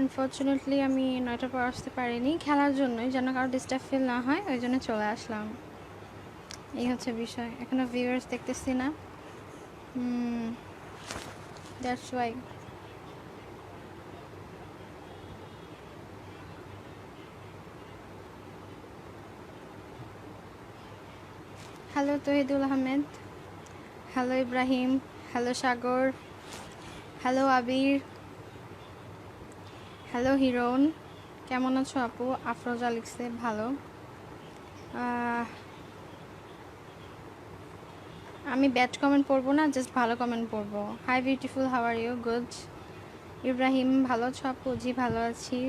Unfortunately আমি 9টার পর আসতে পারিনি খেলার জন্যই, যেন কারো ডিস্টার্ব ফিল না হয়, ওই জন্য চলে আসলাম। এই হচ্ছে বিষয়। এখনো ভিউয়ার্স দেখতেছি না, that's why. Hello Tohidul Ahmed, hello Ibrahim, hello Sagar, hello Abir, hello Hiron, কেমন আছো আপু? আফরোজা লিখছে ভালো। আমি ব্যাড কমেন্ট পড়বো না, জাস্ট ভালো কমেন্ট পড়বো। Hi beautiful, how are you? Good. Ibrahim ভালো আছো আপু? জি ভালো আছি।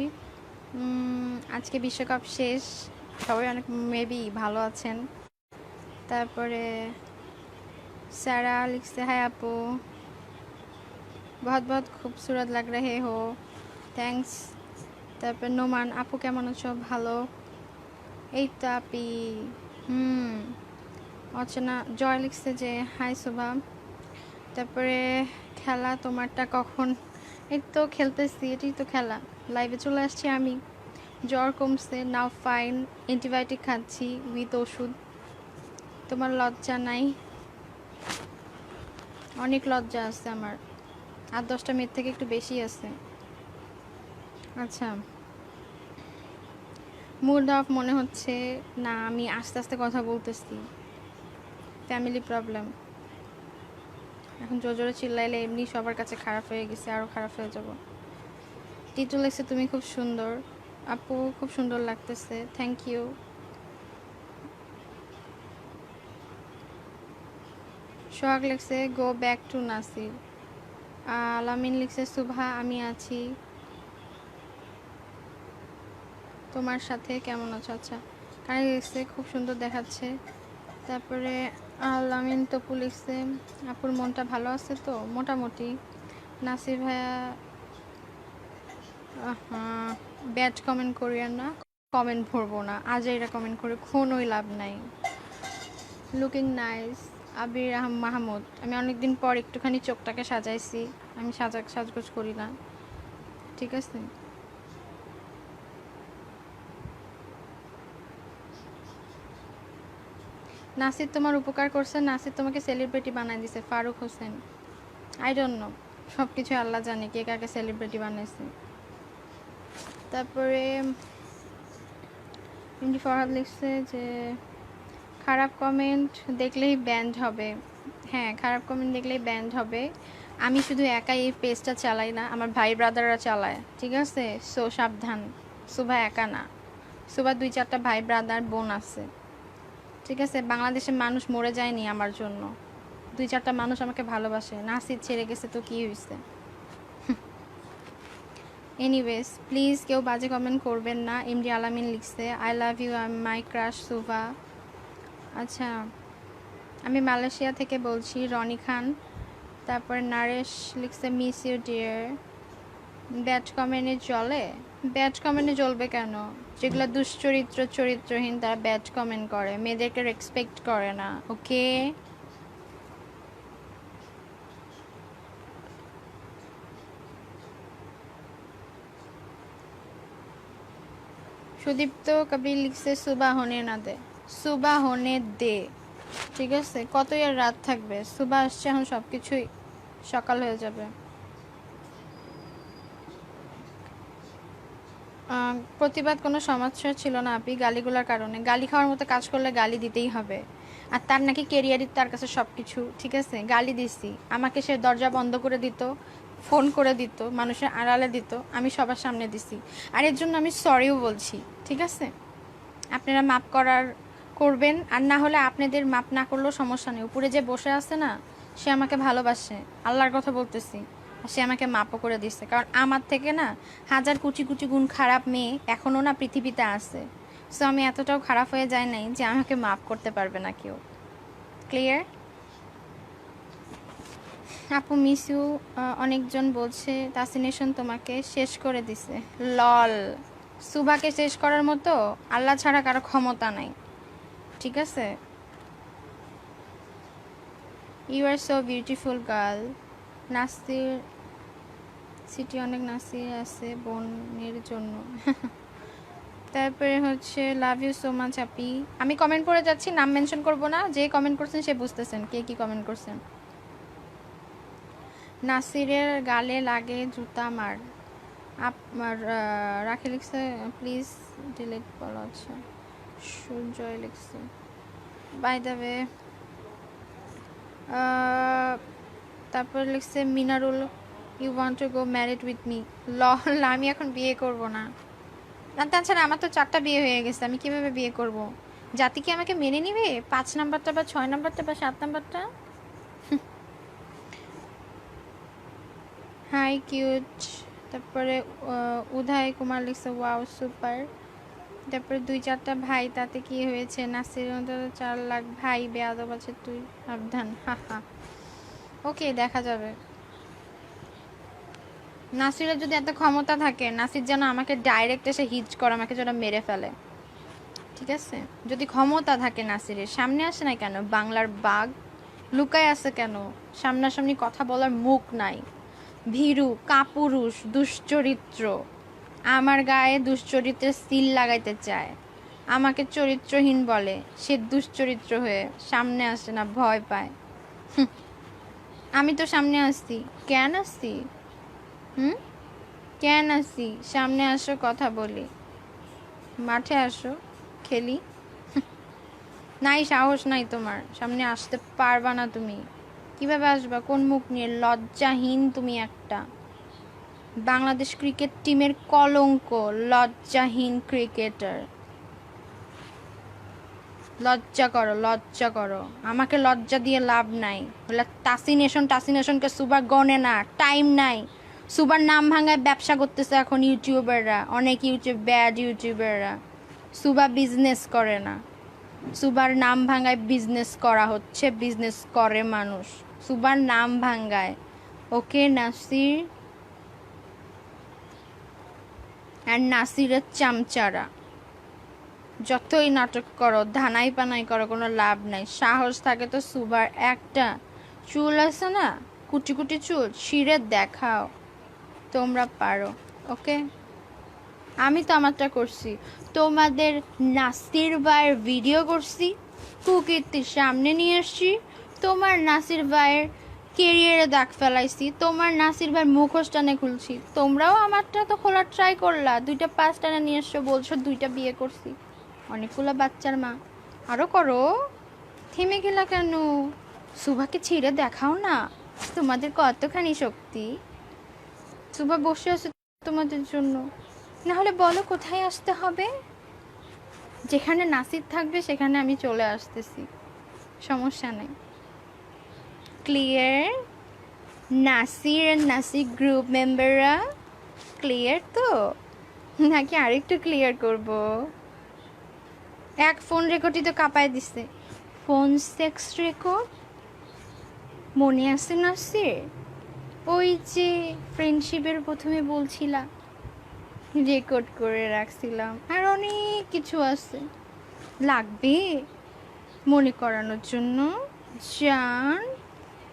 আজকে বিশ্বকাপ শেষ, সবাই অনেক মেবি ভালো আছেন। তারপরে সারা লিখছে হাই আপু, বহুত বহুত খুবসুরত লাগ রে হো, থ্যাংকস। তারপর নোমান আপু কেমন আছো? ভালো। এই তো আপি। অচেনা জয় লিখছে যে হাই শুভা। তারপরে খেলা তোমারটা কখন? এই তো খেলতেছি, এটাই তো খেলা। লাইভে চলে আসছি আমি। জ্বর কমছে, নাও ফাইন, অ্যান্টিবায়োটিক খাচ্ছি উইথ ওষুধ। তোমার লজ্জা নাই? অনেক লজ্জা আছে আমার, 8-10টা মেয়ের থেকে একটু বেশি আছে। আচ্ছা, মুড অফ মনে হচ্ছে না, আমি আস্তে আস্তে কথা বলতেছি, ফ্যামিলি প্রবলেম। এখন জোরে জোরে চিল্লাইলে এমনি সবার কাছে খারাপ হয়ে গেছে, আরও খারাপ হয়ে যাব। টিটু লেগছে তুমি খুব সুন্দর আপু, খুব সুন্দর লাগতেছে, থ্যাংক ইউ। সোহাগ লিখছে গো ব্যাক টু নাসির। আলামিন লিখছে সুভা আমি আছি তোমার সাথে, কেমন আছো? আচ্ছা, কানে লিখছে খুব সুন্দর দেখাচ্ছে। তারপরে আলামিন তপু লিখছে আপুর মনটা ভালো আছে তো? মোটামুটি। নাসির ভাইয়া ব্যাড কমেন্ট করিয়েন না, কমেন্ট ভরবো না, আজ এরা কমেন্ট করে কোনোই লাভ নাই। লুকিং নাইস আবির মাহমুদ, আমি অনেকদিন পর একটুখানি চোখটাকে সাজাইছি, আমি সাজগোজ করি না, ঠিক আছে? নাসির তোমার উপকার করছে, নাসির তোমাকে সেলিব্রিটি বানাই দিছে, Faruk Hossain. I don't know, সব কিছু আল্লাহ জানে কে কাকে সেলিব্রিটি বানাইছে। তারপরে ইন্দি ফরহাদ লিখছে যে খারাপ কমেন্ট দেখলেই ব্যান্ড হবে। হ্যাঁ, খারাপ কমেন্ট দেখলেই ব্যান্ড হবে। আমি শুধু একাই এই পেজটা চালাই না, আমার ভাই ব্রাদাররা চালায়, ঠিক আছে? সো সাবধান, সুভা একা না, সুভা 2-4টা ভাই ব্রাদার বোন আছে, ঠিক আছে? বাংলাদেশের মানুষ মরে যায়নি আমার জন্য, 2-4টা মানুষ আমাকে ভালোবাসে। নাসির ছেড়ে গেছে তো কী হয়েছে? এনিওয়েজ প্লিজ কেউ বাজে কমেন্ট করবেন না। এমডি আলামিন লিখছে I love you, I my crush Subha. আচ্ছা, আমি মালয়েশিয়া থেকে বলছি, রনি খান। তারপর নারেশ লিখছে মিস ইউ ডিয়ার। ব্যাড কমেন্টে চলে? ব্যাড কমেন্টে জ্বলবে কেন? যেগুলো দুশ্চরিত্র চরিত্রহীন তারা ব্যাড কমেন্ট করে, মেয়েদেরকে রেসপেক্ট করে না, ওকে? সুদীপ্ত কবির লিখছে সুবা হনে না দে, সুবা হনে দে, ঠিক আছে? কতই আর রাত থাকবে? সুবা আসছে, এখন সব কিছুই সকাল হয়ে যাবে। প্রতিবাদ কোনো সমস্যা ছিল না আপনি, গালিগুলোর কারণে। গালি খাওয়ার মতো কাজ করলে গালি দিতেই হবে। আর তার নাকি কেরিয়ারই তার কাছে সব কিছু, ঠিক আছে? গালি দিছি, আমাকে সে দরজা বন্ধ করে দিত, ফোন করে দিত, মানুষের আড়ালে দিত, আমি সবার সামনে দিছি। আর এর জন্য আমি সরিও বলছি, ঠিক আছে? আপনারা মাপ করবেন, আর না হলে আপনাদের মাপ না করলেও সমস্যা নেই। উপরে যে বসে আছে না, সে আমাকে ভালোবাসে, আল্লাহর কথা বলতেছি, আর সে আমাকে মাপও করে দিচ্ছে। কারণ আমার থেকে না হাজার কুচি কুচি গুণ খারাপ মেয়ে এখনও না পৃথিবীতে আছে। সো আমি এতটাও খারাপ হয়ে যায় নাই যে আমাকে মাপ করতে পারবে না কেউ। ক্লিয়ার? আপু মিস ইউ। অনেকজন বলছে তাসিনেশন তোমাকে শেষ করে দিছে। লল, সুভাকে শেষ করার মতো আল্লাহ ছাড়া কারো ক্ষমতা নাই, ঠিক আছে? You are so beautiful girl. Nasir city অনেক নাসি আছে বোনের জন্য। তারপরে হচ্ছে লাভ ইউ সো মাচ আপি। আমি কমেন্ট পড়ে যাচ্ছি, নাম মেনশন করব না, যে কমেন্ট করছেন সে বুঝতেছেন কে কি কমেন্ট করছেন। নাসিরের গালে লাগে জুতা মার। আপনার রাখি লিখছে প্লিজ ডিলিট বলো। আচ্ছা সুজয় লিখছে বাই দ্য ওয়ে। তারপর লিখছে Minarul you want to go married with me. Lol আমি এখন বিয়ে করব না। তাছাড়া আমার তো 4টা বিয়ে হয়ে গেছে, আমি কিভাবে বিয়ে করব? জাতি কি আমাকে মেনে নিবে? 5 নাম্বারটা বা 6 নাম্বারটা বা 7 নাম্বারটা? High cute. তারপরে উদয় কুমার লিখছে ওয়াও সুপার। তারপরে 2-4টা ভাই, তাতে কি হয়েছে? নাসির 4 লাখ ভাই বেয়াদব আছে, তুই সাবধান। হা। ওকে দেখা যাবে। নাসিরের যদি এত ক্ষমতা থাকে, নাসির যেন আমাকে ডাইরেক্ট এসে হিট করে আমাকে যেন মেরে ফেলে, ঠিক আছে? যদি ক্ষমতা থাকে নাসিরের, সামনে আসে না কেন? বাংলার বাঘ লুকায় আছে কেন? সামনাসামনি কথা বলার মুখ নাই, ভীরু কাপুরুষ দুশ্চরিত্র, আমার গায়ে দুশ্চরিত্রের সিল লাগাইতে চায়, আমাকে চরিত্রহীন বলে, সে দুশ্চরিত্র হয়ে সামনে আসে না, ভয় পায়। আমি তো সামনে আসছি, কেন আসছি? কেন আসছি? সামনে আসো, কথা বলি, মাঠে আসো, খেলি। নাই, সাহস নাই তোমার, সামনে আসতে পারবা না তুমি। কিভাবে আসবা? কোন মুখ নিয়ে? লজ্জাহীন তুমি একটা। বাংলাদেশ ক্রিকেট টিমের কলঙ্ক, লজ্জাহীন ক্রিকেটার। লজ্জা করো, লজ্জা করো। আমাকে লজ্জা দিয়ে লাভ নাই। বলে টাসিনেশনকে সুবার গনে না, টাইম নাই। সুবার নাম ভাঙায় ব্যবসা করতেছে এখন ইউটিউবাররা, অনেক ব্যাড ইউটিউবাররা। সুবা বিজনেস করে না, সুবার নাম ভাঙায় বিজনেস করা হচ্ছে, বিজনেস করে মানুষ সুবার নাম ভাঙায়। ওকে নাসির আর নাসিরের চামচারা, যতই নাটক করো, ধানাই পানাই করো, কোনো লাভ নাই। সাহস থাকে তো সুবার একটা চুল আছে না, কুটি কুটি চুল, ছিঁড়ে দেখাও, তোমরা পারো। ওকে, আমি তো আমারটা করছি, তোমাদের নাসির ভাইয়ের ভিডিও করছি, কুকীর্তির সামনে নিয়ে এসছি, তোমার নাসির ভাইয়ের কেরিয়ারে দাগ ফেলাইছি, তোমার নাসির ভাইয়ের মুখোশ টানে খুলছি। তোমরাও আমারটা তো খোলার ট্রাই করলা, 2টা 5 টানে নিয়ে এসছো, বলছো 2টা বিয়ে করছি, অনেকগুলো বাচ্চার মা, আরও করো। থেমে গেলা কেন? সুভাকে ছিঁড়ে দেখাও না, তোমাদের কতখানি শক্তি। সুভা বসে আছে তোমাদের জন্য, না হলে বলো কোথায় আসতে হবে? যেখানে নাসির থাকবে সেখানে আমি চলে আসতেছি, সমস্যা নেই। ক্লিয়ার? নাসির আর নাসির গ্রুপ মেম্বাররা ক্লিয়ার তো, নাকি আরেকটু ক্লিয়ার করব? এক ফোন রেকর্ডই তো কাঁপায় দিছে। ফোন সেক্স রেকর্ড মনে আছে নাসির? ওই যে ফ্রেন্ডশিপের প্রথমে বলছিলা, রেকর্ড করে রাখছিলাম, আর অনেক কিছু আছে লাগবে মনে করানোর জন্য। জান,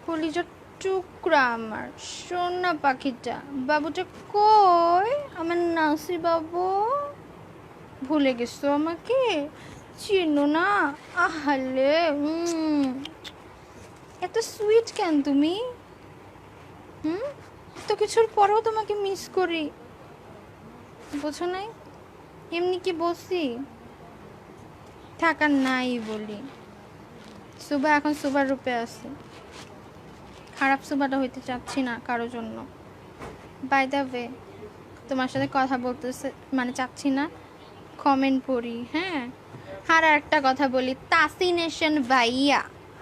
কলিজার টুকরা আমার সোনা পাখিটা, বাবুটা কই? আমার নাসির বাবু, ভুলে গেছো আমাকে? চিনো না? আহালে, এত সুইট কেন তুমি? এত কিছুর পরেও তোমাকে মিস করি, বোঝো নাই? এমনি কি বলছি? থাকার নাই বলি। সুবা এখন সুবার রূপে আছে, খারাপ সুবাটা হইতে চাচ্ছি না কারোর জন্য। বাই দ্য ওয়ে, তোমার সাথে কথা বলতেছে মানে চাচ্ছি না, কমেন্ট পড়ি। হ্যাঁ, আর একটা কথা বলি, তাসিনেশন ভাইয়া,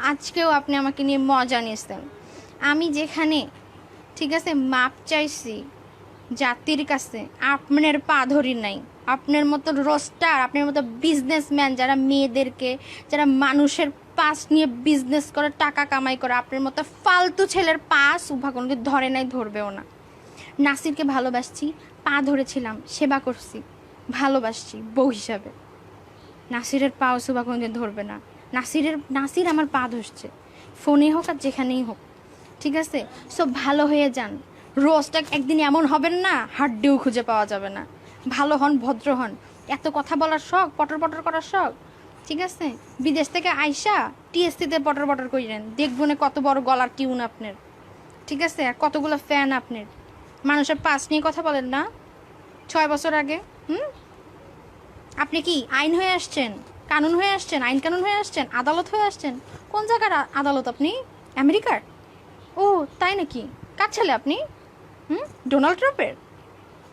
আজকেও আপনি আমাকে নিয়ে মজা নিয়েছেন। আমি যেখানে, ঠিক আছে, মাপ চাইছি জাতির কাছে, আপনার পা ধরি নাই। আপনার মতো রোস্টার, আপনার মতো বিজনেসম্যান, যারা মেয়েদেরকে, যারা মানুষের পাস নিয়ে বিজনেস করে টাকা কামাই করে, আপনার মতো ফালতু ছেলের পা সুভা কোনোদিন ধরে নাই, ধরবেও না। নাসিরকে ভালোবাসছি, পা ধরেছিলাম, সেবা করছি, ভালোবাসছি বউ হিসাবে। নাসিরের পাও সুভা কোনোদিন ধরবে না। নাসির আমার পা ধরছে, ফোনে হোক আর যেখানেই হোক, ঠিক আছে? সব ভালো হয়ে যান, রোস্ট একদিন এমন হবেন না, হাড্ডিও খুঁজে পাওয়া যাবে না। ভালো হন, ভদ্র হন। এত কথা বলার শখ, পটর পটর করার শখ, ঠিক আছে? বিদেশ থেকে আইসা টিএসসিতে পটর পটর করিলেন, দেখবো না কত বড় গলার টিউন আপনার, ঠিক আছে? আর কতগুলো ফ্যান আপনার। মানুষের পাস নিয়ে কথা বলেন না 6 বছর আগে। আপনি কি আইন হয়ে আসছেন, কানুন হয়ে আসছেন, আইন কানুন হয়ে আসছেন, আদালত হয়ে আসছেন? কোন জায়গার আদালত আপনি? আমেরিকার? ও তাই নাকি? কার ছেলে আপনি? ডোনাল্ড ট্রাম্পের?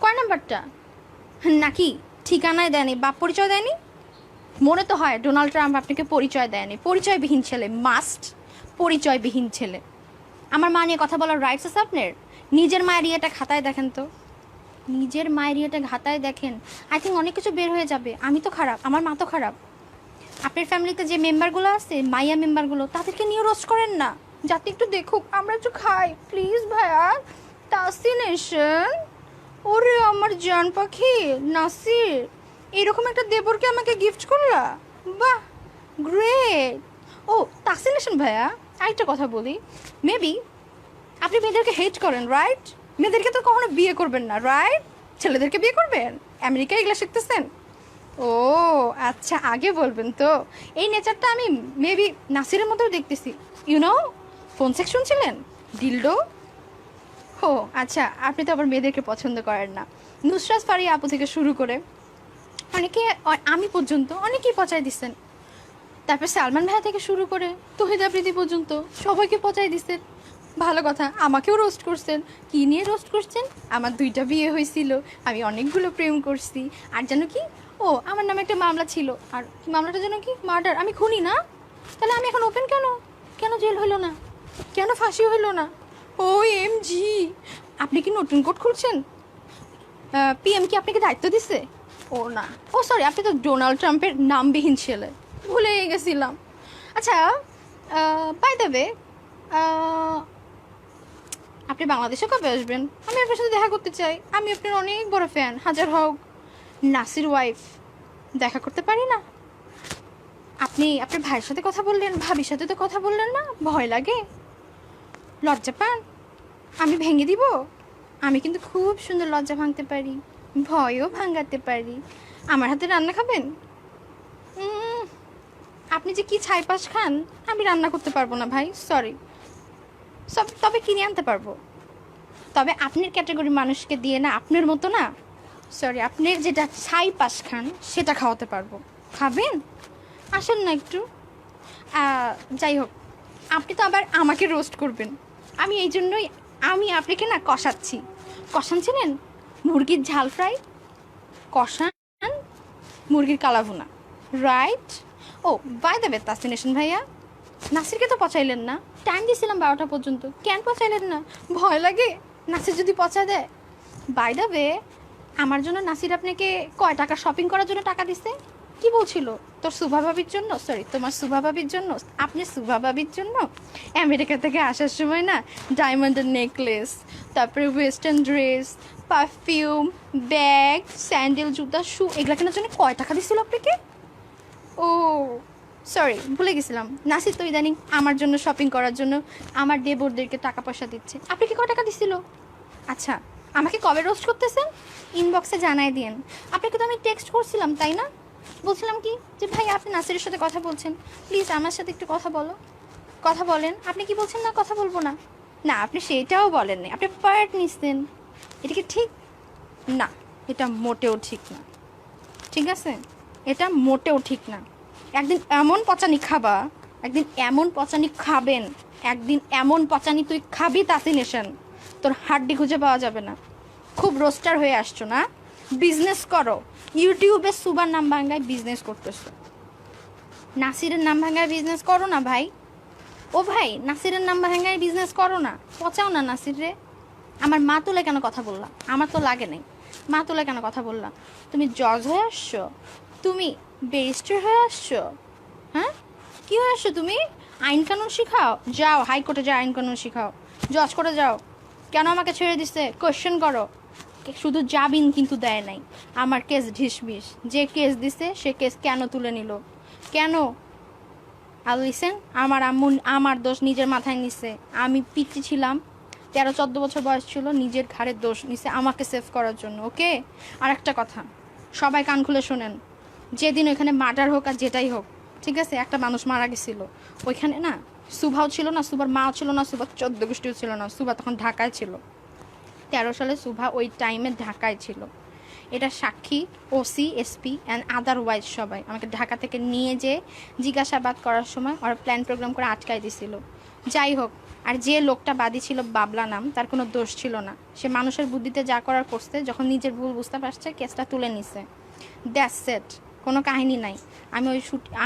কয় নাম্বারটা? নাকি ঠিকানায় দেয়নি, বাপ পরিচয় দেয়নি? মনে তো হয় ডোনাল্ড ট্রাম্প আপনাকে পরিচয় দেয়নি। পরিচয়বিহীন ছেলে, মাস্ট পরিচয়বিহীন ছেলে। আমার মা নিয়ে কথা বলার রাইটস আছে আপনার? নিজের মায়ের ইয়েটা খাতায় দেখেন তো, নিজের মায়ের ইয়েটা খাতায় দেখেন। আই থিঙ্ক অনেক কিছু বের হয়ে যাবে। আমি তো খারাপ, আমার মা তো খারাপ। আপনার ফ্যামিলিতে যে মেম্বারগুলো আছে, মাইয়া মেম্বারগুলো, তাদেরকে নিয়ে রোস্ট করেন না, যাতে একটু দেখুক, আমরা একটু খাই প্লিজ ভাইয়া। তাসিনেশন, ওরে আমার জান পাখি নাসির, এরকম একটা দেবরকে আমাকে গিফট করলা, বাহ গ্রেট। ও তাসিনেশন ভাইয়া, আরেকটা কথা বলি, মেবি আপনি মেয়েদেরকে হেট করেন, রাইট? মেয়েদেরকে তো কখনো বিয়ে করবেন না, রাইট? ছেলেদেরকে বিয়ে করবেন? আমেরিকায় এগুলো শিখতেছেন? ও আচ্ছা, আগে বলবেন তো। এই নেচারটা আমি মেবি নাসিরের মধ্যেও দেখতেছি। ইউনো, ফোন সেক্স শুনছিলেন? ডিলডো। ও আচ্ছা, আপনি তো আবার মেয়েদেরকে পছন্দ করেন না। নুসরাত ফারিয়া আপু থেকে শুরু করে অনেকে, আমি পর্যন্ত অনেকেই পচাই দিচ্ছেন। তারপর সালমান ভাইয়া থেকে শুরু করে তহিদ আফ্রিদি পর্যন্ত সবাইকে পচাই দিচ্ছেন। ভালো কথা, আমাকেও রোস্ট করছেন। কী নিয়ে রোস্ট করছেন? আমার 2টা বিয়ে হয়েছিল, আমি অনেকগুলো প্রেম করছি, আর যেন কি, ও আমার নামে একটা মামলা ছিল, আর কি মামলাটা যেন কি, মার্ডার। আমি খুনি না? তাহলে আমি এখন ওপেন কেন? কেন জেল হইল না? কেন ফাঁসি হইল না? ও এম জি, আপনি কি নতুন কোর্ট খুলছেন? পিএম কি আপনাকে দায়িত্ব দিছে? ও না, ও সরি, আপনি তো ডোনাল্ড ট্রাম্পের নামবিহীন ছেলে, ভুলে গেছিলাম। আচ্ছা, বাই দ্য ওয়ে, আপনি বাংলাদেশে কবে আসবেন? আমি আপনার সাথে দেখা করতে চাই, আমি আপনার অনেক বড় ফ্যান, হাজার হোক নাসির ওয়াইফ। দেখা করতে পারি না? আপনি আপনার ভাইয়ের সাথে কথা বললেন, ভাবির সাথে তো কথা বললেন না, ভয় লাগে, লজ্জা পান? আমি ভেঙে দিব? আমি কিন্তু খুব সুন্দর লজ্জা ভাঙতে পারি, ভয়ও ভাঙাতে পারি। আমার হাতে রান্না খাবেন? আপনি যে কি ছাইপাশ খান, আমি রান্না করতে পারবো না ভাই, সরি। তবে কিনে আনতে পারবো। তবে আপনার ক্যাটাগরি মানুষকে দিয়ে না, আপনার মতো না, সরি, আপনার যেটা ছাইপাশ খান সেটা খাওয়াতে পারবো। খাবেন? আসেন না একটু। যাই হোক, আপনি তো আবার আমাকে রোস্ট করবেন, আমি এই জন্যই আমি আপনাকে না কষাচ্ছি। কষান ছিলেন? মুরগির ঝাল ফ্রাই, কষান, মুরগির কালাভুনা, right? Oh by the way তাসিনেশন ভাইয়া, নাসিরকে তো পচাইলেন না? টাইম দিয়েছিলাম 12টা পর্যন্ত, কেন পচাইলেন না? ভয় লাগে নাসির যদি পচা দেয়? বাই দ্য ওয়ে, আমার জন্য নাসির আপনাকে কয় টাকা শপিং করার জন্য টাকা দিছে? কি বলছিল? তোর সুভা ভাবির জন্য, সরি তোমার সুভা ভাবির জন্য, আপনি সুভা ভাবির জন্য আমেরিকা থেকে আসার সময় না ডায়মন্ডের নেকলেস, তারপরে western dress, perfume, bag, sandal, জুতা, শু, এগুলো কেনার জন্য কয় টাকা দিছিল আপনাকে? ও সরি, ভুলে গেছিলাম। নাসির তো ইদানিং আমার জন্য শপিং করার জন্য আমার দেবরদেরকে টাকা পয়সা দিচ্ছে। আপনাকে কয় টাকা দিছিল? আচ্ছা, আমাকে কবে রোস্ট করতেছেন ইনবক্সে জানাই দিন। আপনাকে তো আমি টেক্সট করছিলাম, তাই না? বলছিলাম কি যে ভাই আপনি নাসিরের সাথে কথা বলছেন, প্লিজ আমার সাথে একটু কথা বলো, কথা বলেন। আপনি কি বলছেন না কথা বলবো না? না, আপনি সেটাও বলেননি, আপনি পার্ট নিচ্ছেন। এটা কি ঠিক? না, এটা মোটেও ঠিক না, ঠিক আছে? এটা মোটেও ঠিক না। একদিন এমন পচানি খাবা, একদিন এমন পচানি খাবেন, একদিন এমন পচানি তুই খাবি তাসিনেশন, তোর হাড্ডি খুঁজে পাওয়া যাবে না। খুব রোস্টার হয়ে আসছো না? বিজনেস করো, ইউটিউবে সুবার নাম ভাঙ্গায় বিজনেস করতেছো। নাসিরের নাম ভাঙ্গায় বিজনেস করো না ভাই। ও ভাই, নাসিরের নাম ভাঙ্গায় বিজনেস করো না, পচাও না নাসির রে। আমার মা তুলে কেন কথা বললাম? আমার তো লাগে নাই। মা তুলে কেন কথা বললাম? তুমি জজ হয়ে আসছো? তুমি ব্যারিস্টার হয়ে আসছো? হ্যাঁ, কী হয়ে আসছো তুমি? আইন কানুন শিখাও, যাও হাইকোর্টে যাও, আইন কানুন শিখাও, জজ করে যাও। কেন আমাকে ছেড়ে দিচ্ছে কোয়েশ্চেন করো। শুধু জামিন কিন্তু দেয় নাই, আমার কেস ঢিসবিস, যে কেস দিছে সে কেস কেন তুলে নিল, কেন? আর লিসেন, আমার আম্মু আমার দোষ নিজের মাথায় নিছে। আমি পিচ্ছি ছিলাম, 13-14 বছর বয়স ছিল, নিজের ঘাড়ের দোষ নিছে আমাকে সেভ করার জন্য। ওকে, আর একটা কথা, সবাই কান খুলে শোনেন, যেদিন ওইখানে মার্ডার হোক আর যেটাই হোক, ঠিক আছে, একটা মানুষ মারা গেছিলো ওইখানে না, সুভাও ছিল না, সুভার মাও ছিল না, সুভার 14 গোষ্ঠীও ছিল না, সুভা তখন ঢাকায় ছিল। 13 সালে সুভা ওই টাইমে ঢাকায় ছিল। এটা সাক্ষী ওসি, এসপি অ্যান্ড আদারওয়াইজ সবাই আমাকে ঢাকা থেকে নিয়ে যে জিজ্ঞাসাবাদ করার সময় ওরা প্ল্যান প্রোগ্রাম করে আটকাই দিছিল। যাই হোক, আর যে লোকটা বাদী ছিল বাবলা নাম, তার কোনো দোষ ছিল না। সে মানুষের বুদ্ধিতে যা করার করছে, যখন নিজের ভুল বুঝতে পারছে কেসটা তুলে নিছে। দ্যাটস ইট, কোনো কাহিনী নাই।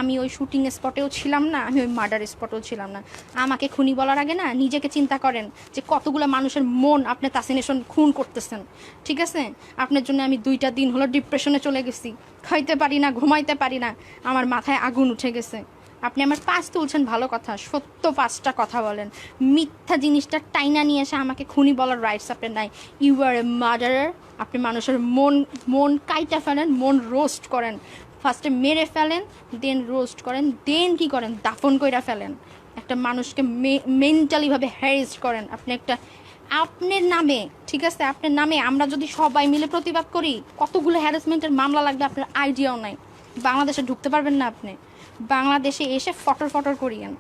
আমি ওই শুটিং স্পটেও ছিলাম না, আমি ওই মার্ডার স্পটেও ছিলাম না। আমাকে খুনি বলার আগে না নিজেকে চিন্তা করেন যে কতগুলো মানুষের মন আপনি তাসিনেশন খুন করতেছেন। ঠিক আছে, আপনার জন্য আমি 2টা দিন হলো ডিপ্রেশনে চলে গেছি, খাইতে পারি না, ঘুমাইতে পারি না, আমার মাথায় আগুন উঠে গেছে। আপনি আমার পাশ তুলছেন ভালো কথা, সত্য 5টা কথা বলেন, মিথ্যা জিনিসটা টাইনা নিয়ে এসে আমাকে খুনি বলার রাইটস আপনার নাই। You are a murderer. আপনি মানুষের মন কাইটা ফেলেন, মন রোস্ট করেন, ফার্স্টে মেরে ফেলেন, দেন রোস্ট করেন, দেন কি করেন, দাফন কইরা ফেলেন। একটা মানুষকে মেন্টালিভাবে হ্যারেস্ট করেন। আপনার নামে, ঠিক আছে, আপনার নামে আমরা যদি সবাই মিলে প্রতিবাদ করি, কতগুলো হ্যারাসমেন্টের মামলা লাগবে আপনার আইডিয়াও নাই। বাংলাদেশে ঢুকতে পারবেন না আপনি, বাংলাদেশে এসে ফটর ফটর করিয়েন।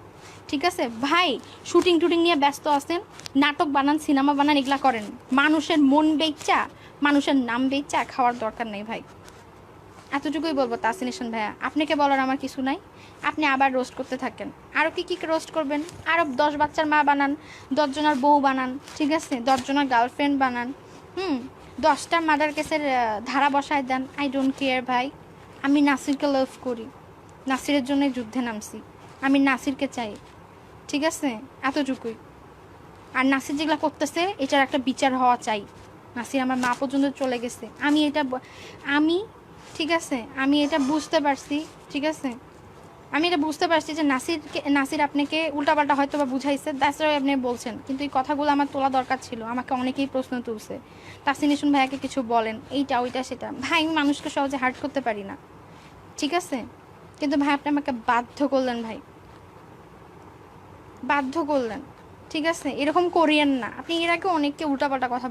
ঠিক আছে ভাই, শুটিং টুটিং নিয়ে ব্যস্ত আছেন, নাটক বানান, সিনেমা বানান, এগুলা করেন। মানুষের মন বেচা, মানুষের নাম বেচা খাওয়ার দরকার নেই ভাই। এতটুকুই বলবো তাসিনেশন ভাইয়া, আপনাকে বলার আমার কিছু নাই। আপনি আবার রোস্ট করতে থাকেন, আরও কী রোস্ট করবেন, আরও 10 বাচ্চার মা বানান, 10 জনের বউ বানান, ঠিক আছে, 10 জনের গার্লফ্রেন্ড বানান, 10টা মার্ডার কেসের ধারা বসায় দেন। আই ডোন্ট কেয়ার ভাই। আমি নাসিরকে লাভ করি, নাসিরের জন্য যুদ্ধে নামছি, আমি নাসিরকে চাই। ঠিক আছে, এতটুকুই। আর নাসির যেগুলো করতেছে এটার একটা বিচার হওয়া চাই। নাসির আমার মা পর্যন্ত চলে গেছে, আমি ঠিক আছে, আমি এটা বুঝতে পারছি। ঠিক আছে, আমি এটা বুঝতে পারছি যে নাসির আপনাকে উল্টাপাল্টা হয়তো বা বুঝাইছে, দ্যাটস ওয়াই আপনি বলছেন, কিন্তু এই কথাগুলো আমার তোলা দরকার ছিল। আমাকে অনেকেই প্রশ্ন তুলছে, তাসিনেশন ভাইয়াকে কিছু বলেন, এইটা ওইটা সেটা। ভাই, আমি মানুষকে সহজে হার্ট করতে পারি না, ঠিক আছে, কিন্তু ভাই আপনি আমাকে বাধ্য করলেন, ভাই বাধ্য করলেন। ঠিক আছে, এরকম করিয়েন না। আপনি এর আগে অনেককে উল্টাপাল্টা কথা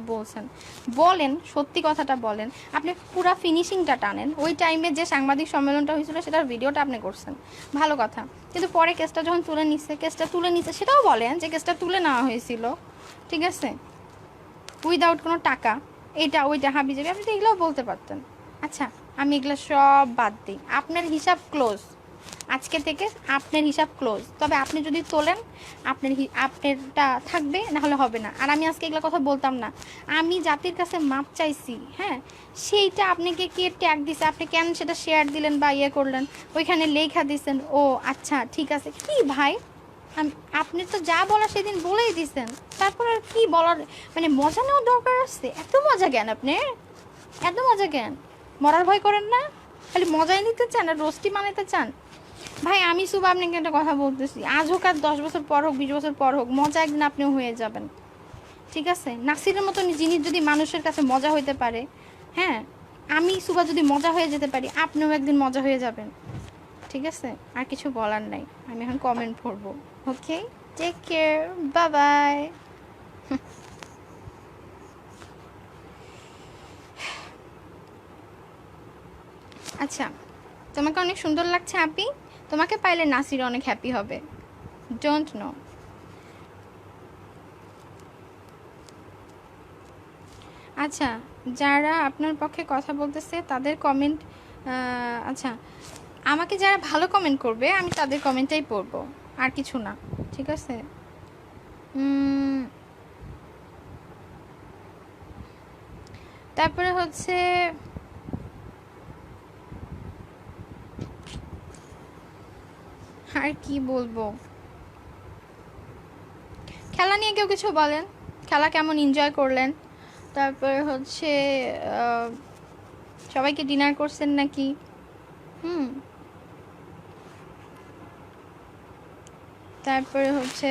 বলেন, সত্যি কথাটা বলেন। আপনি পুরা ফিনিশিংটা টানেন। ওই টাইমে যে সাংবাদিক সম্মেলনটা হয়েছিল সেটার ভিডিওটা আপনি করছেন, ভালো কথা, কিন্তু পরে কেসটা যখন তুলে নিচ্ছে সেটাও বলেন যে কেসটা তুলে নেওয়া হয়েছিল, ঠিক আছে, উইদাউট কোনো টাকা, এটা ওইটা হাবি যাবে, আপনি তো এগুলোও বলতে পারতেন। আচ্ছা, আমি এগুলো সব বাদ দিই, আপনার হিসাব ক্লোজ, আজকে থেকে আপনার হিসাব ক্লোজ। তবে আপনি যদি তোলেন, আপনারটা থাকবে, না হলে হবে না। আর আমি আজকে এগুলো কথা বলতাম না। আমি জাতির কাছে মাপ চাইছি, হ্যাঁ, সেইটা আপনাকে কে ট্যাগ দিছে, আপনি কেন সেটা শেয়ার দিলেন বা ইয়ে করলেন, ওইখানে লেখা দিছেন, ও আচ্ছা ঠিক আছে। কি ভাই, আপনি তো যা বলার সেদিন বলেই দিছেন, তারপর আর কি বলার, মানে মজা নেওয়ার দরকার আছে? এত মজা জ্ঞান আপনি, এত মজা জ্ঞান, মরার ভয় করেন না, খালি মজাই নিতে চান আর রোস্টি বানাতে চান। ভাই, আমি শুভ আপনাকে একটা কথা বলতেছি, আজ হোক আর 10 বছর পর হোক, 20 বছর পর হোক, মজা একদিন আপনিও হয়ে যাবেন। ঠিক আছে, নাসিরের মতন জিনিস যদি মানুষের কাছে মজা হইতে পারে, হ্যাঁ, আমি সুভা যদি মজা হয়ে যেতে পারি, আপনিও একদিন মজা হয়ে যাবেন। ঠিক আছে, আর কিছু বলার নাই, আমি এখন কমেন্ট পড়বো। ওকে, টেক কেয়ার, বাই বাই। আচ্ছা, তোমাকে অনেক সুন্দর লাগছে আপি, তোমাকে পাইলে নাসির অনেক হ্যাপি হবে, ডোন্ট নো। আচ্ছা, যারা আপনার পক্ষে কথা বলতেছে তাদের কমেন্ট, আচ্ছা, আমাকে যারা ভালো কমেন্ট করবে আমি তাদের কমেন্টটাই পড়বো, আর কিছু না, ঠিক আছে। তারপরে হচ্ছে আর কি বলবো, খেলা নিয়ে কেউ কিছু বলেন, খেলা কেমন এনজয় করলেন? তারপরে হচ্ছে সবাইকে ডিনার করছেন নাকি? তারপরে হচ্ছে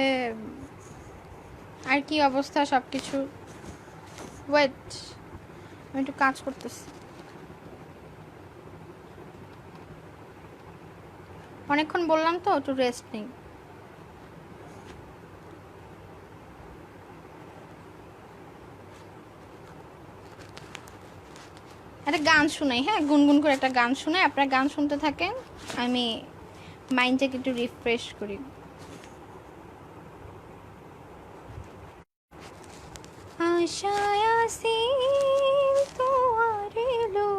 আর কি অবস্থা সব কিছু? ওয়েট, আমি একটু কাজ করতেছি, অনেকক্ষণ বললাম তো, একটু রেস্ট নেই। একটা গান শোনাই, হ্যাঁ, গুনগুন করে একটা গান শোনাই, আপনারা গান শুনতে থাকেন, আমি মাইন্ডটাকে একটু রিফ্রেশ করি। আশায় আসিল তোমার এলো,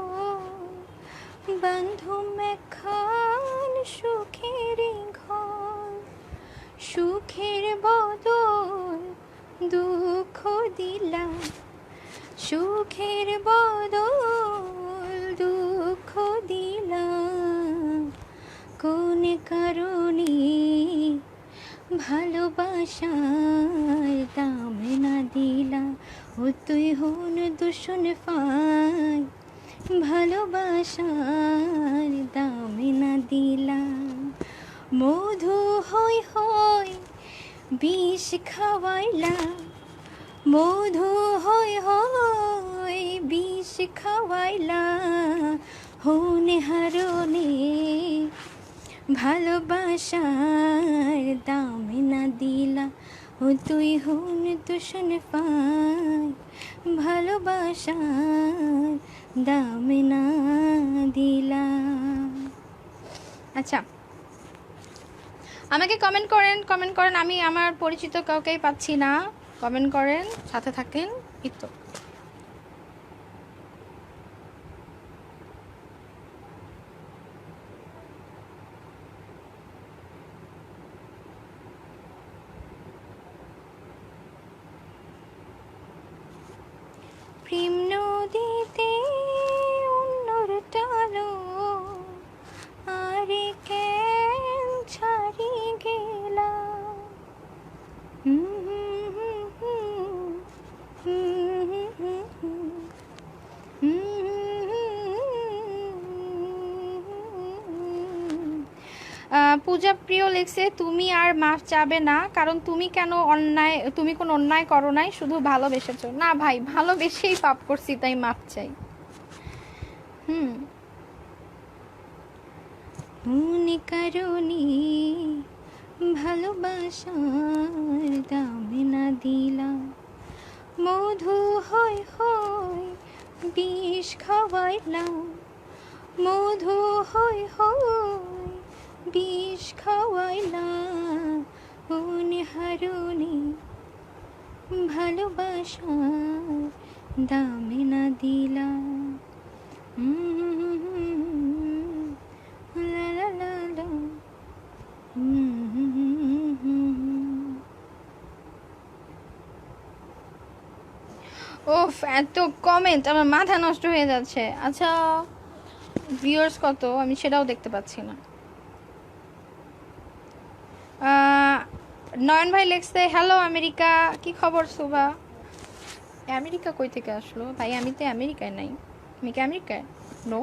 বান্ধব একখান সুখের ঘর, সুখের বদল দুঃখ দিলাম, সুখের বদল দুঃখ দিলাম, কোন কারণে ভালোবাসার দাম না দিলা, ও তুই হন দূষণ পাই, ভালোবাসার দাম না দিলা, মধু হই হই বিষ খাওয়াইলা, মধু হই হই বিষ খাওয়াইলা, হনে হারনে ভালোবাসার দাম না দিলা, ও তুই হন দূষণ পাই, ভালোবাসার দাম না দিলা। আচ্ছা, আমাকে কমেন্ট করেন, আমি আমার পরিচিত কাউকেই পাচ্ছি না, কমেন্ট করেন, সাথে থাকেন, এই তো। প্রেম নদীতে অন্যর টালো, আরে কেন ছাড়ি গেলা, পূজা প্রিয় লিখছে তুমি আর মাফ চাবে না, কারণ তুমি কোনো অন্যায় করো নাই, শুধু ভালোবেসেছো। না ভাই, ভালোবেসেই পাপ করছি, তাই মাফ চাই। মনে কারণে ভালোবাসার দাম না দিলাম, মধু হয় হয় বিষ খাওয়াইলাম, মধু হয় হয় বিষ খাওয়াইলাম, মনে হারণে ভালোবাসার দাম না দিলাম। লা লা লা লা। ওফ, এত কমেন্ট, আমার মাথা নষ্ট হয়ে যাচ্ছে। আচ্ছা, ভিউয়ার্স কত আমি সেটাও দেখতে পাচ্ছি না। নয়ন ভাই লেখছে হ্যালো আমেরিকা, কি খবর সুভা? আমেরিকা কই থেকে আসলো ভাই? আমি তো আমেরিকায় নাই। আমি কি আমেরিকায়? নো।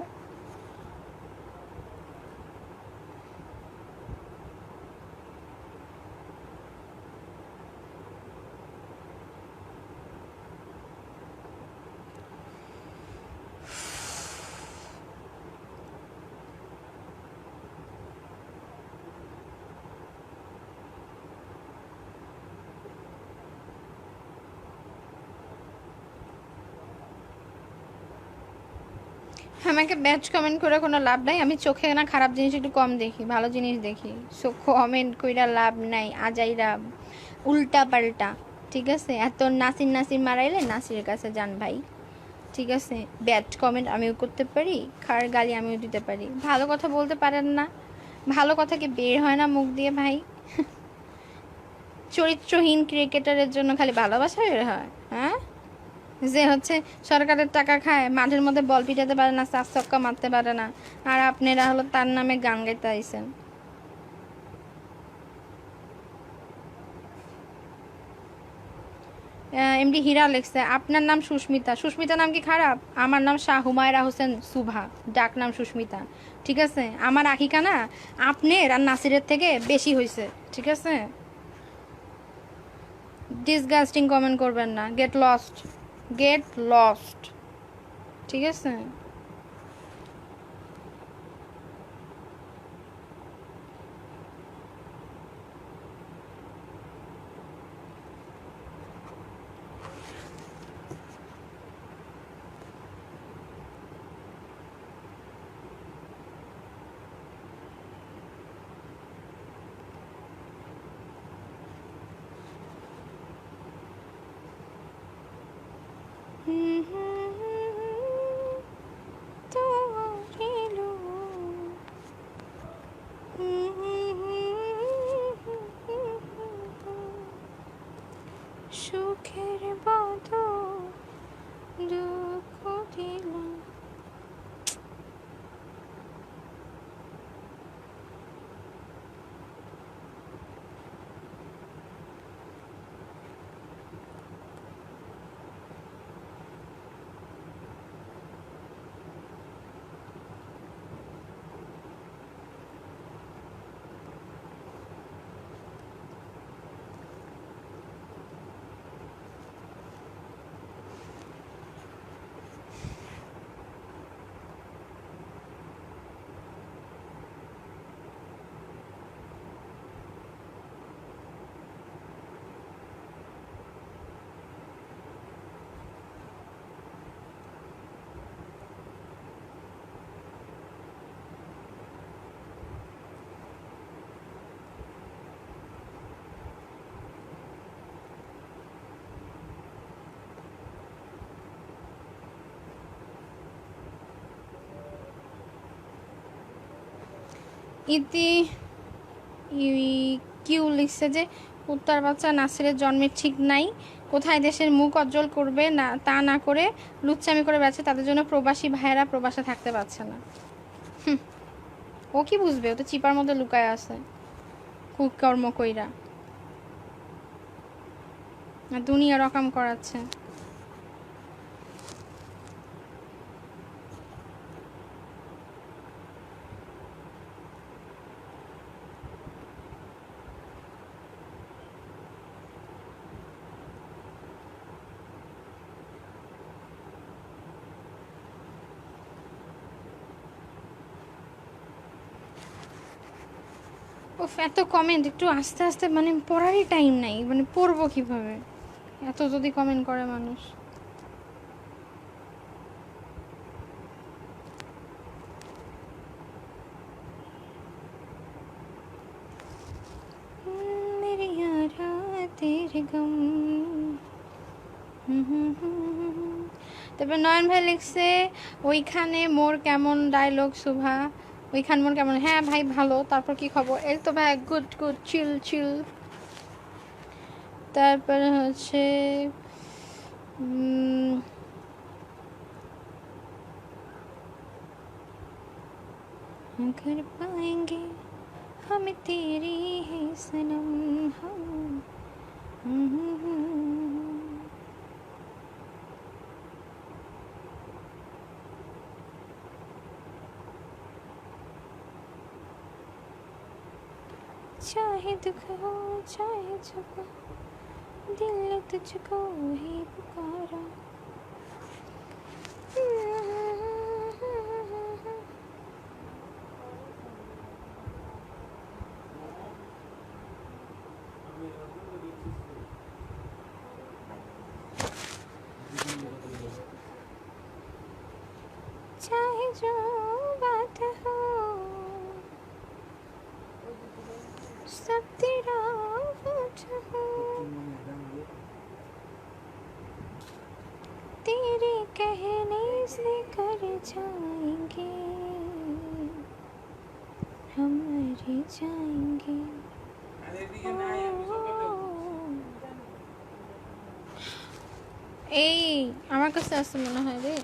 আমাকে ব্যাচ কমেন্ট করে কোনো লাভ নাই, আমি চোখে না খারাপ জিনিস একটু কম দেখি, ভালো জিনিস দেখি। সো কমেন্ট কইরা লাভ নাই, আজাইরা উল্টা পাল্টা, ঠিক আছে? এত নাসির নাসির মারাইলে নাসিরের কাছে যান ভাই, ঠিক আছে? ব্যাড কমেন্ট আমিও করতে পারি, খার গালি আমিও দিতে পারি, ভালো কথা বলতে পারেন না? ভালো কথা কি বের হয় না মুখ দিয়ে ভাই? চরিত্রহীন ক্রিকেটারের জন্য খালি ভালোবাসা বের হয়, হ্যাঁ? যে হচ্ছে সরকারের টাকা খায়, মাঠের মধ্যে বল পিটাতে পারে না, চার ছক্কা মারতে পারে না, আর আপনারা হলো তার নামে গান গাইতে আইছেন। এমডি হীরা লিখছে আপনার নাম সুস্মিতা। সুস্মিতা নাম কি খারাপ? আমার নাম শাহ হুমায়রা হোসেন সুভা, ডাক নাম সুস্মিতা, ঠিক আছে? আমার আকিকা না আপনার আর নাসিরের থেকে বেশি হয়েছে, ঠিক আছে? ডিসগাস্টিং কমেন্ট করবেন না, গেট লস্ট, গেট লস্ট, ঠিক আছে? ইতি কিউ লিখছে যে কুত্তার বাচ্চা নাসিরের জন্মের ঠিক নাই, কোথায় দেশের মুখ উজ্জ্বল করবে না, তা না করে লুচ্চামি করে বেড়াচ্ছে, তাদের জন্য প্রবাসী ভাইয়েরা প্রবাসে থাকতে পারছে না। ও কি বুঝবে, ও তো চিপার মধ্যে লুকায় আছে কুকর্ম কইরা, দুনিয়া রকম করাচ্ছে। ও এত কমেন্ট, একটু আস্তে আস্তে, মানে পড়ারই টাইম নাই, মানে পড়বো কিভাবে এত যদি কমেন্ট করে মানুষ। मेरी यारा तेरे गम। তারপর নয়ন ভাই লিখছে ওইখানে মোর কেমন ডায়লগ শুভা, ওইখান মোর কেমন। হ্যাঁ ভাই ভালো, তারপর কি খবর? এই তো ভাই গুড গুড, চিল চিল। তারপরে হচ্ছে कर पाएंगे हम तेरी है सनम हम। चाहे दुख हो चाहे सुख, दिल ने तुझको ही पुकारा। चाहे जो बात हो सब तेरा वजह हो, तेरे कहने से कर जाएंगे हम मर जाएंगे। এই আমার কাছে আছে মনে হয় রে।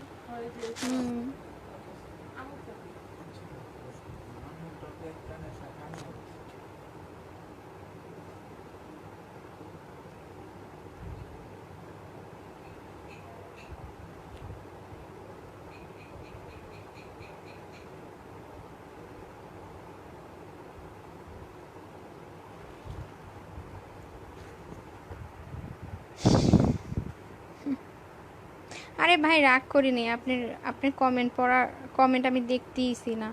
আরে ভাই রাগ করিনি, আপনার কমেন্ট পড়ার, কমেন্ট আমি দেখতেইছি না।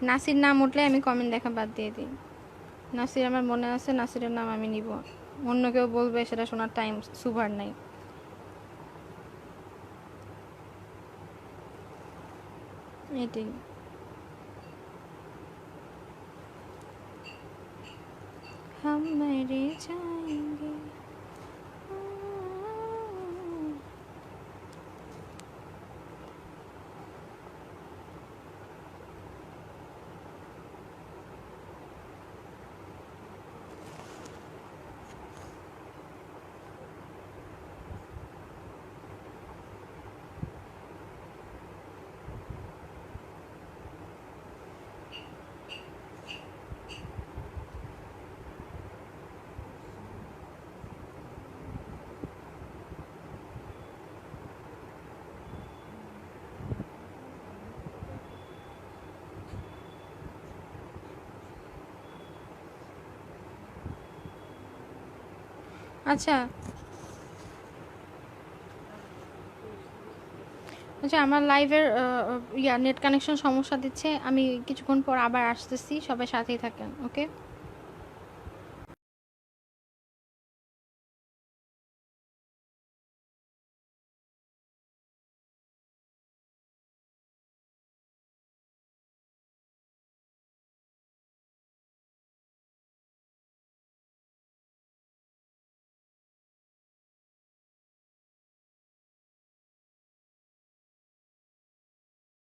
নাসির নাম উঠলে আমি কমেন্ট দেখা বাদ দিয়ে দিই। নাসির আমার মনে আছে, নাসিরের নাম আমি নিব, অন্য কেউ বলবে সেটা শোনার টাইম সুভার নাই। এটাই हम मर जाएंगे। আচ্ছা আচ্ছা, আমার লাইভের নেট কানেকশন সমস্যা দিচ্ছে, আমি কিছুক্ষণ পর আবার আসতেছি, সবাই সাথেই থাকেন, ওকে।